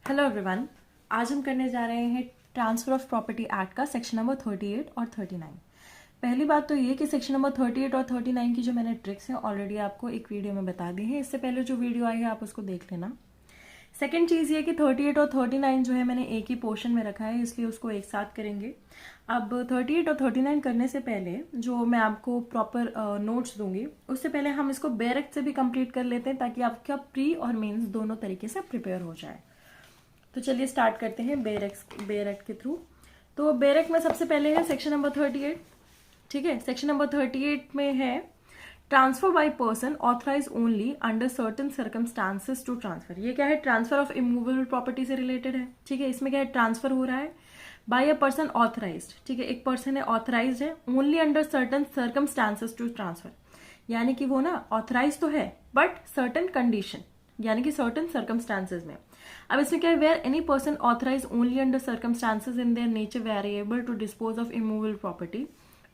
Hello everyone. आज हम करने जा रहे हैं ट्रांसफर ऑफ प्रॉपर्टी एक्ट का सेक्शन नंबर 38 और 39। पहली बात तो ये कि सेक्शन नंबर 38 और 39 की जो मैंने ट्रिक्स हैं ऑलरेडी आपको एक वीडियो में बता दी है। इससे पहले जो वीडियो आई है आप उसको देख लेना। सेकेंड चीज़ ये कि 38 और 39 जो है मैंने एक ही पोर्शन में रखा है, इसलिए उसको एक साथ करेंगे। अब 38 और 39 करने से पहले जो मैं आपको प्रॉपर नोट्स दूंगी, उससे पहले हम इसको बेरेक्ट से भी कंप्लीट कर लेते हैं ताकि आपका प्री और मेंस दोनों तरीके से प्रिपेयर हो जाए। तो चलिए स्टार्ट करते हैं बेरेक्ट के थ्रू। तो बेरेक्ट में सबसे पहले है सेक्शन नंबर 38। ठीक है, सेक्शन नंबर 38 में है transfer by person authorize only under certain circumstances to transfer. ये क्या है? ट्रांसफर ऑफ इमूवेबल प्रॉपर्टी से रिलेटेड है। ठीक है, इसमें क्या है? ट्रांसफर हो रहा है बाय अ पर्सन ऑथराइज्ड। ठीक है, एक पर्सन है ऑथराइज्ड है only under certain circumstances to transfer, यानी कि वो ना ऑथराइज तो है बट सर्टेन कंडीशन, यानी कि सर्टेन सर्कमस्टांसेस में। अब इसमें क्या है? Where any person authorize only under circumstances in their nature variable to dispose of immovable property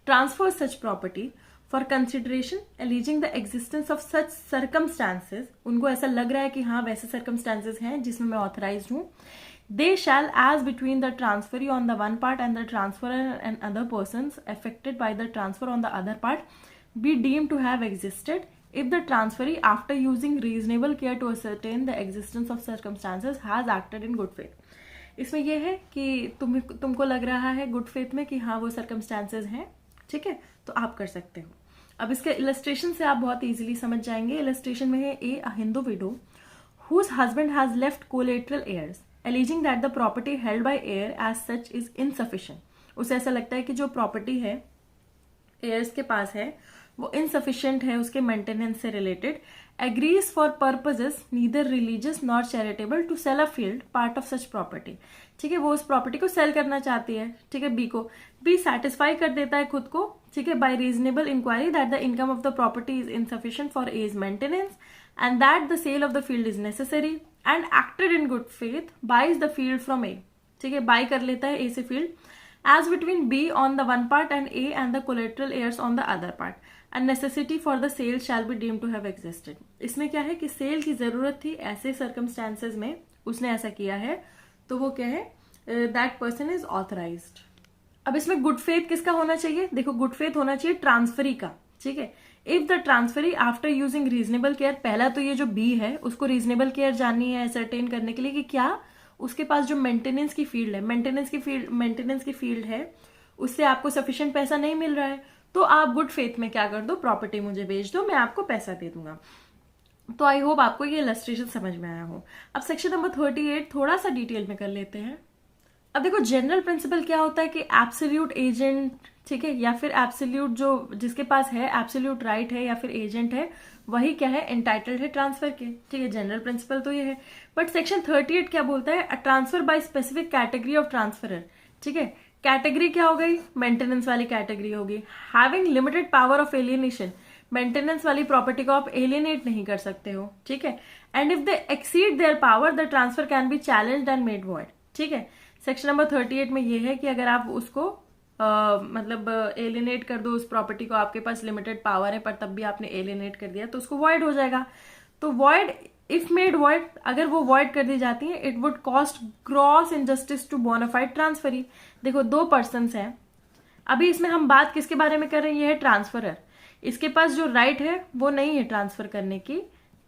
transfer such property for consideration alleging the existence of such circumstances. उनको ऐसा लग रहा है कि हाँ वैसे सर्कमस्टांसेस हैं जिसमें मैं ऑथराइज हूं। They shall as between the transferee on the one part and the transferor and other person affected by the transfer on the other part be deemed to have existed if the transferee after using reasonable care to ascertain the existence of circumstances has acted in good faith। इसमें यह है कि तुमको लग रहा है good faith में कि हाँ वो सर्कमस्टांसेस हैं। ठीक है, तो आप कर सकते हो। अब इसके इलस्ट्रेशन से आप बहुत इजीली समझ जाएंगे। इलस्ट्रेशन में है a Hindu widow whose husband has left collateral heirs alleging that the property held by heir as such is insufficient. उसे ऐसा लगता है कि जो प्रॉपर्टी है एयर्स के पास है वो इनसफिशिएंट है उसके मेंटेनेंस से related, agrees for purposes neither religious nor charitable to sell a field part of such property. ठीक है, वो उस प्रॉपर्टी को सेल करना चाहती है। ठीक है, बी को बी सेटिस्फाई कर देता है खुद को। ठीक है, by reasonable inquiry that the income of the property is insufficient for as maintenance and that the sale of the field is necessary and acted in good faith buys the field from A. ठीक है, buy कर लेता है A से field as between B on the one part and A and the collateral heirs on the other part, and necessity for the sale shall be deemed to have existed। इसमें क्या है कि cell की जरूरत थी ऐसे circumstances में, उसने ऐसा किया है तो वो क्या है? That person is authorised. अब इसमें गुड फेथ किसका होना चाहिए? देखो, गुड फेथ होना चाहिए ट्रांसफरी का। ठीक है, if the transferee after using reasonable care, पहला तो ये जो बी है उसको रीजनेबल केयर जाननी है सर्टेन करने के लिए कि क्या उसके पास जो मेंटेनेंस की फील्ड है, मेंटेनेंस की फील्ड है उससे आपको सफिशिएंट पैसा नहीं मिल रहा है, तो आप गुड फेथ में क्या कर दो? प्रॉपर्टी मुझे बेच दो, मैं आपको पैसा दे दूंगा। तो आई होप आपको ये इलस्ट्रेशन समझ में आया हो। अब सेक्शन नंबर 38 थोड़ा सा डिटेल में कर लेते हैं। अब देखो, जनरल प्रिंसिपल क्या होता है कि एब्सोल्यूट एजेंट, ठीक है, या फिर एब्सोल्यूट जो जिसके पास है एब्सोल्यूट राइट है या फिर एजेंट है, वही क्या है? एंटाइटल्ड है ट्रांसफर के। ठीक है, जनरल प्रिंसिपल तो ये है। बट सेक्शन 38 क्या बोलता है? Transfer by specific category of transferor. ठीक है, कैटेगरी क्या हो गई? मेंटेनेंस वाली कैटेगरी होगी। Having limited power of alienation, maintenance वाली प्रॉपर्टी को आप एलियनेट नहीं कर सकते हो। ठीक है, and if they exceed their power the transfer can be challenged and made void. ठीक है, सेक्शन नंबर 38 में ये है कि अगर आप उसको मतलब एलिनेट कर दो उस प्रॉपर्टी को, आपके पास लिमिटेड पावर है पर तब भी आपने एलिनेट कर दिया तो उसको वॉइड हो जाएगा। तो वॉइड इफ मेड वॉइड, अगर वो वॉइड कर दी जाती है, it would cost gross injustice to bona fide transferee. देखो, दो पर्सन्स हैं, अभी इसमें हम बात किसके बारे में कर रहे हैं? ये है ट्रांसफरर। इसके पास जो राइट है वो नहीं है ट्रांसफर करने की।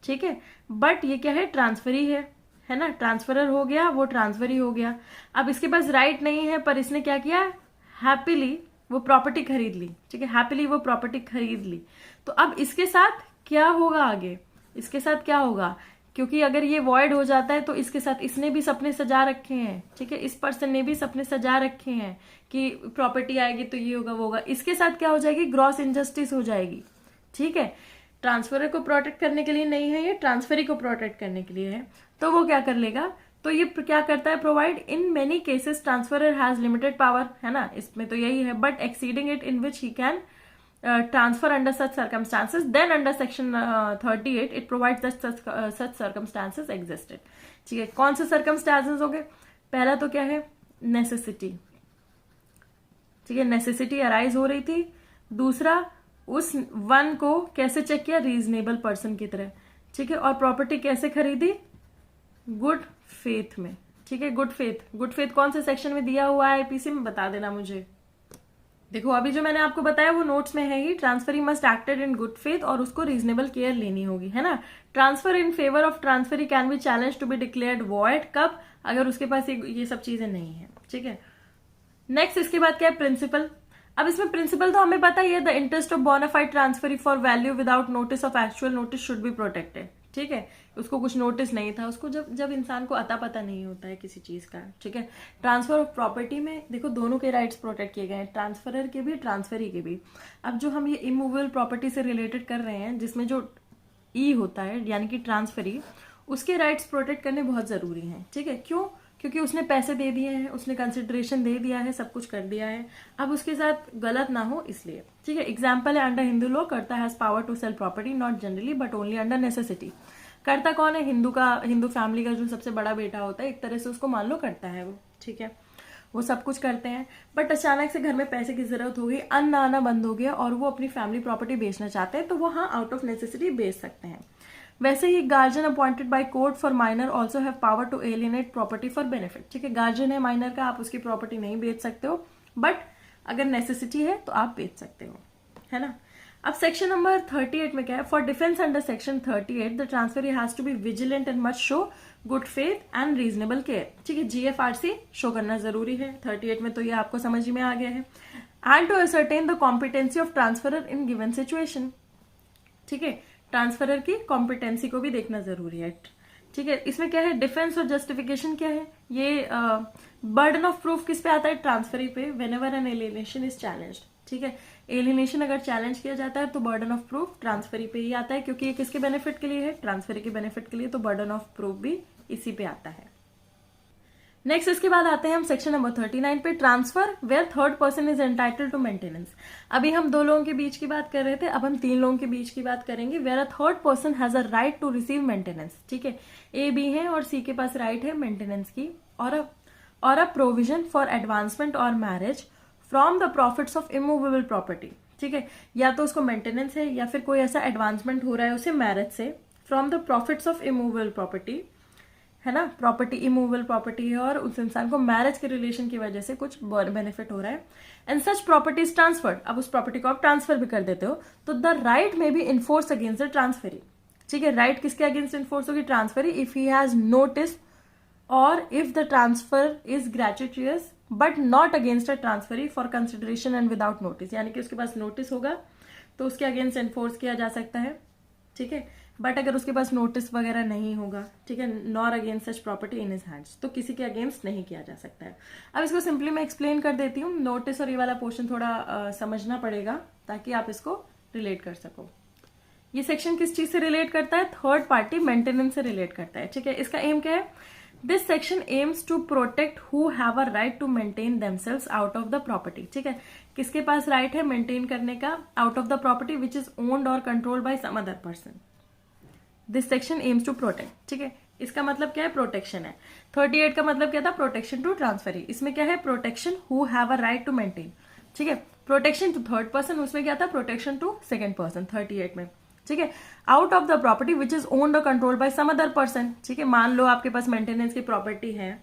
ठीक है, बट ये क्या है? ट्रांसफरी है ना, ट्रांसफरर हो गया, वो ट्रांसफरी हो गया। अब इसके पास राइट नहीं है पर इसने क्या किया? हैप्पीली वो प्रॉपर्टी खरीद ली। ठीक है, हैप्पीली वो प्रॉपर्टी खरीद ली। तो अब इसके साथ क्या होगा आगे? इसके साथ क्या होगा? क्योंकि अगर ये वॉइड हो जाता है तो इसके साथ इसने भी सपने सजा रखे हैं। ठीक है, इस पर्सन ने भी सपने सजा रखे हैं कि प्रॉपर्टी आएगी तो ये होगा वो होगा। इसके साथ क्या हो जाएगी? ग्रॉस इनजस्टिस हो जाएगी। ठीक है, ट्रांसफरर को प्रोटेक्ट करने के लिए नहीं है, ये ट्रांसफरी को प्रोटेक्ट करने के लिए है। तो वो क्या कर लेगा? तो ये क्या करता है? Provide in many cases transferor has limited power, है ना, इसमें तो यही है, but exceeding it in which he can transfer under such circumstances, then under section 38 it provides such circumstances existed. ठीक है, कौन से सर्कमस्टांसेस हो गए? पहला तो क्या है? नेसेसिटी। ठीक है, नेसेसिटी अराइज हो रही थी। दूसरा, उस वन को कैसे चेक किया? रीजनेबल पर्सन की तरह। ठीक है, और प्रॉपर्टी कैसे खरीदी? गुड फेथ में। ठीक है। गुड फेथ कौन से सेक्शन में दिया हुआ है आईपीसी में, बता देना मुझे। देखो अभी जो मैंने आपको बताया वो नोट्स में है ही, transferee must acted in good faith और उसको रीजनेबल केयर लेनी होगी, है ना। Transfer in favour of transferee can be challenge to be declared void, कब, अगर उसके पास ये सब चीजें नहीं है, ठीक है। नेक्स्ट इसके बाद क्या है, प्रिंसिपल। अब इसमें प्रिंसिपल तो हमें पता ही है, the interest of bona fide transferee for value without notice of actual notice should be protected, ठीक है। उसको कुछ नोटिस नहीं था, उसको जब इंसान को अता पता नहीं होता है किसी चीज का, ठीक है। ट्रांसफर ऑफ प्रॉपर्टी में देखो दोनों के राइट्स प्रोटेक्ट किए गए हैं, ट्रांसफरर के भी ट्रांसफरी के भी। अब जो हम ये इमूवेबल प्रॉपर्टी से रिलेटेड कर रहे हैं जिसमें जो ई होता है यानी कि ट्रांसफरी, उसके राइट्स प्रोटेक्ट करने बहुत जरूरी हैं, ठीक है। क्यों? क्योंकि उसने पैसे दे दिए हैं, उसने कंसिडरेशन दे दिया है, सब कुछ कर दिया है, अब उसके साथ गलत ना हो इसलिए, ठीक है। एग्जाम्पल है under Hindu law, karta has power to sell property not generally but only under necessity. Karta कौन है? हिंदू फैमिली का जो सबसे बड़ा बेटा होता है, एक तरह से उसको मान लो करता है वो, ठीक है। वो सब कुछ करते हैं, बट अचानक से घर में पैसे की जरूरत हो गई, अन्न आना बंद हो गया और वो अपनी फैमिली प्रॉपर्टी बेचना चाहते हैं, तो वो हाँ आउट ऑफ नेसेसिटी बेच सकते हैं। वैसे ही guardian appointed by court for minor also have power to alienate property for benefit, ठीक है। गार्जियन है माइनर का, आप उसकी प्रॉपर्टी नहीं बेच सकते हो, बट अगर नेसेसिटी है तो आप बेच सकते हो, है ना। अब सेक्शन नंबर 38 में क्या है, for defence under section 38 the transferee has to be vigilant and must show good faith and reasonable care, ठीक है। जीएफआरसी शो करना जरूरी है 38 में, तो ये आपको समझ में आ गया है। And to ascertain the competency of transferor in given situation, ठीक है। ट्रांसफरर की कॉम्पिटेंसी को भी देखना जरूरी है, ठीक है। इसमें क्या है, डिफेंस और जस्टिफिकेशन क्या है, ये बर्डन ऑफ प्रूफ किस पे आता है, ट्रांसफरी पे, whenever an alienation is challenged, ठीक है। एलियनेशन अगर चैलेंज किया जाता है तो बर्डन ऑफ प्रूफ ट्रांसफरी पे ही आता है, क्योंकि ये किसके बेनिफिट के लिए है, ट्रांसफरी के बेनिफिट के लिए, तो बर्डन ऑफ प्रूफ भी इसी पे आता है। नेक्स्ट इसके बाद आते हैं हम सेक्शन नंबर 39 पे, transfer where third person is entitled to maintenance. अभी हम 2 लोगों के बीच की बात कर रहे थे, अब हम 3 लोगों के बीच की बात करेंगे। Where a third person has a right to receive maintenance, ठीक है। ए बी है और सी के पास राइट है मेंटेनेंस की, और अ प्रोविजन फॉर एडवांसमेंट और marriage from the profits of immovable property, ठीक है। या तो उसको मेंटेनेंस है या फिर कोई ऐसा एडवांसमेंट हो रहा है उसे मैरिज से, from the profits of immovable property, है ना। प्रॉपर्टी इमूवेबल प्रॉपर्टी है और उस इंसान को मैरिज के रिलेशन की वजह से कुछ बेनिफिट हो रहा है, and such property is transferred, अब उस प्रॉपर्टी को आप ट्रांसफर भी कर देते हो, तो the right may be enforce against the transferee, ठीक है। राइट किसके अगेंस्ट इन्फोर्स होगी, transferee, if he has notice और if the transfer is gratuitous but not against a transferee for consideration and without notice, यानी कि उसके पास notice होगा तो उसके अगेंस्ट एनफोर्स किया जा सकता है, ठीक है। बट अगर उसके पास नोटिस वगैरह नहीं होगा, ठीक है, nor against such property in his hands, तो किसी के अगेंस्ट नहीं किया जा सकता है। अब इसको सिंपली मैं एक्सप्लेन कर देती हूँ, नोटिस और ये वाला पोर्शन थोड़ा समझना पड़ेगा ताकि आप इसको रिलेट कर सको। ये सेक्शन किस चीज से रिलेट करता है, थर्ड पार्टी मेंटेनेंस से रिलेट करता है, ठीक है। इसका एम क्या है, this section aims to protect who have a right to maintain themselves out of the property, ठीक है। किसके पास राइट है मेंटेन करने का out of the property which is owned और controlled by some other person, this section aims to protect, ठीक है। इसका मतलब क्या है, प्रोटेक्शन है। 38 का मतलब क्या था, प्रोटेक्शन टू ट्रांसफरी, इसमें क्या है, protection who have a right to maintain, ठीक है। प्रोटेक्शन टू थर्ड पर्सन, उसमें क्या था, प्रोटेक्शन टू सेकंड पर्सन 38 में, ठीक है। Out of the property which is owned और controlled by some other person, ठीक है। मान लो आपके पास मेंटेनेंस की प्रॉपर्टी है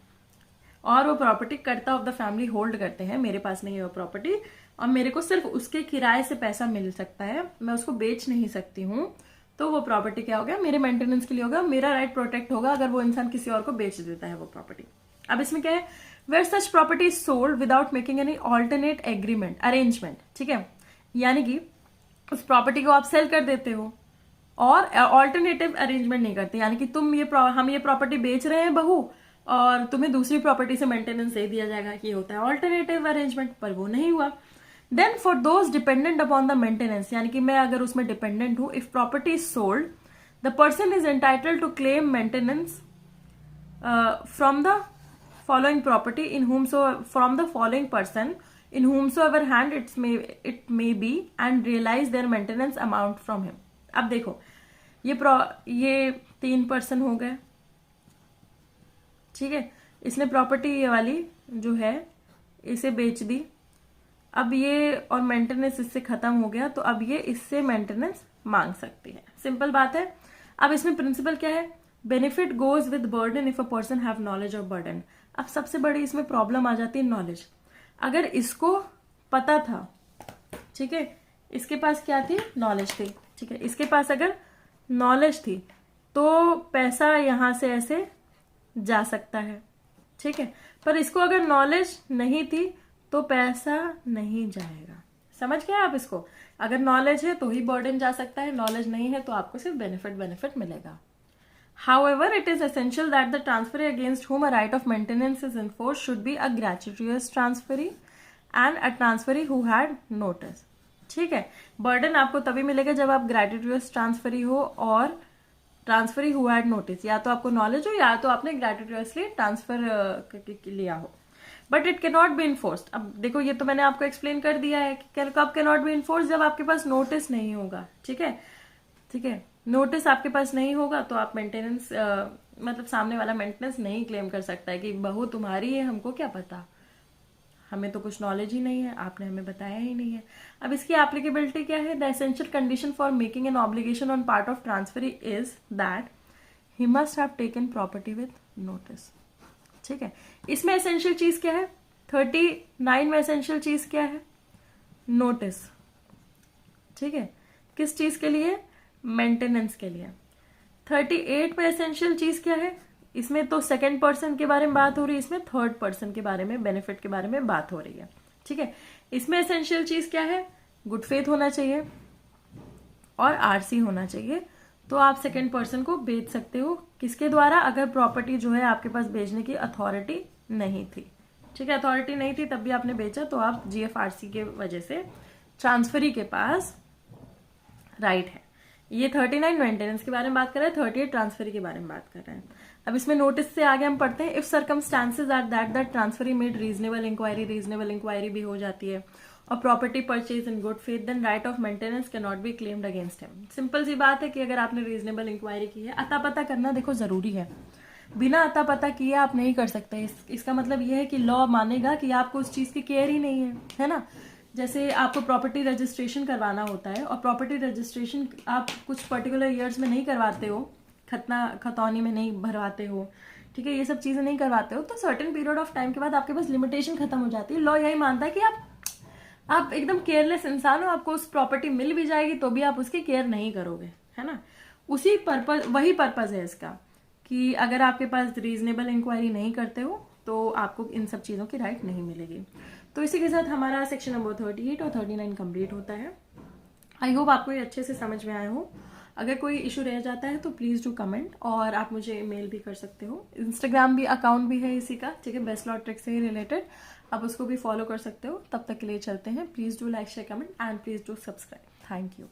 और वो प्रॉपर्टी कर्ता ऑफ द फैमिली होल्ड करते हैं, मेरे पास नहीं है वो प्रॉपर्टी और मेरे को सिर्फ उसके किराए से पैसा मिल सकता है, मैं उसको बेच नहीं सकती हूँ, तो वो प्रॉपर्टी क्या हो गया, मेरे मेंटेनेंस के लिए होगा, मेरा राइट प्रोटेक्ट होगा अगर वो इंसान किसी और को बेच देता है वो प्रॉपर्टी। अब इसमें क्या है, where such property is sold without making any alternate agreement arrangement, ठीक है। यानी कि उस प्रॉपर्टी को आप सेल कर देते हो और ऑल्टरनेटिव अरेंजमेंट नहीं करते, यानी कि हम ये प्रॉपर्टी बेच रहे हैं बहू और तुम्हें दूसरी प्रॉपर्टी से मेंटेनेंस दे दिया जाएगा, ये होता है ऑल्टरनेटिव अरेंजमेंट, पर वो नहीं हुआ। Then for those dependent upon the maintenance, यानी कि मैं अगर उसमें डिपेंडेंट हूं, if property is sold the person is entitled to claim maintenance from the following property in whom so from the following person in whomsoever hand it may be and realize their maintenance amount from him। अब देखो ये 3 person हो गए, ठीक है। इसने property ये वाली जो है इसे बेच दी, अब ये और मेंटेनेंस इससे खत्म हो गया, तो अब ये इससे मेंटेनेंस मांग सकती है, सिंपल बात है। अब इसमें प्रिंसिपल क्या है, benefit goes with burden if a person have knowledge of burden. अब सबसे बड़ी इसमें प्रॉब्लम आ जाती है नॉलेज। अगर इसको पता था, ठीक है, इसके पास क्या थी, नॉलेज थी, ठीक है, इसके पास अगर नॉलेज थी तो पैसा यहां से ऐसे जा सकता है, ठीक है, पर इसको अगर नॉलेज नहीं थी तो पैसा नहीं जाएगा। समझ गए आप इसको? अगर नॉलेज है तो ही बर्डन जा सकता है, नॉलेज नहीं है तो आपको सिर्फ बेनिफिट मिलेगा। However, it is essential that the transferee against whom a right of maintenance is enforced should be a gratuitous transferee and a transferee who had notice। ठीक है, बर्डन आपको तभी मिलेगा जब आप ग्रेटिट्यूअस ट्रांसफरी हो और ट्रांसफरी हु हैड नोटिस, या तो आपको नॉलेज हो या तो आपने ग्रेटिट्यूअसली ट्रांसफर लिया हो। But it can not B enforced. अब देखो, ये तो मैंने आपको एक्सप्लेन कर दिया है कि कब कैन नॉट बी इन्फोर्स्ड, जब आपके पास नोटिस नहीं होगा। ठीक है, ठीक है, नोटिस आपके पास नहीं होगा तो आप मेंटेनेंस मतलब सामने वाला मेंटेनेंस नहीं क्लेम कर सकता है कि बहू तुम्हारी है, हमको क्या पता, हमें तो कुछ नॉलेज ही नहीं है, आपने हमें बताया ही नहीं है। अब इसकी एप्लीकेबिलिटी क्या है? The essential condition for making an obligation on part of transferee is that he must have taken property with notice. ठीक है, इसमें एसेंशियल चीज क्या है? 39 में एसेंशियल चीज क्या है? नोटिस। ठीक है, किस चीज के लिए? मेंटेनेंस के लिए। 38 में एसेंशियल चीज क्या है? इसमें तो सेकंड पर्सन के बारे में बात हो रही है, इसमें थर्ड पर्सन के बारे में, बेनिफिट के बारे में बात हो रही है। ठीक है, इसमें एसेंशियल चीज क्या है? गुड फेथ होना चाहिए और आरसी होना चाहिए, तो आप सेकंड पर्सन को बेच सकते हो। किसके द्वारा? अगर प्रॉपर्टी जो है आपके पास बेचने की अथॉरिटी नहीं थी। ठीक है, अथॉरिटी नहीं थी तब भी आपने बेचा तो आप जीएफआरसी के वजह से ट्रांसफरी के पास राइट है। ये 39 मेंटेनेंस के बारे में बात कर रहे हैं, 38 ट्रांसफरी के बारे में बात कर रहे हैं। अब इसमें नोटिस से आगे हम पढ़ते हैं, if circumstances are that the transferee made reasonable inquiry भी हो जाती है और property purchase in good faith, then right of maintenance can not be claimed against him. Simple सी बात है कि अगर आपने रीजनेबल इंक्वायरी की है, अता पता करना देखो जरूरी है, बिना अता पता किए आप नहीं कर सकते। इसका मतलब यह है कि लॉ मानेगा कि आपको उस चीज की केयर ही नहीं है ना। जैसे आपको प्रॉपर्टी रजिस्ट्रेशन करवाना होता है और प्रॉपर्टी रजिस्ट्रेशन आप कुछ पर्टिकुलर ईयर्स में नहीं करवाते हो, खतौनी में नहीं भरवाते हो, ठीक है, ये सब चीजें नहीं करवाते हो, तो सर्टेन पीरियड ऑफ टाइम के बाद आपके पास लिमिटेशन खत्म हो जाती है। लॉ यही मानता है कि आप एकदम केयरलेस इंसान हो, आपको उस प्रॉपर्टी मिल भी जाएगी तो भी आप उसकी केयर नहीं करोगे, है ना। उसी पर्पज, वही पर्पज है इसका कि अगर आपके पास रीजनेबल इंक्वायरी नहीं करते हो तो आपको इन सब चीजों की राइट नहीं मिलेगी। तो इसी के साथ हमारा सेक्शन नंबर 38 और 39 कंप्लीट होता है। आई होप आपको ये अच्छे से समझ में आया हो। अगर कोई इशू रह जाता है तो प्लीज डू कमेंट, और आप मुझे मेल भी कर सकते हो। इंस्टाग्राम भी अकाउंट भी है इसी का, ठीक है, बेस्ट लॉ ट्रिक से ही रिलेटेड, आप उसको भी फॉलो कर सकते हो। तब तक के लिए चलते हैं। Please do like, share, comment and please do subscribe. Thank you.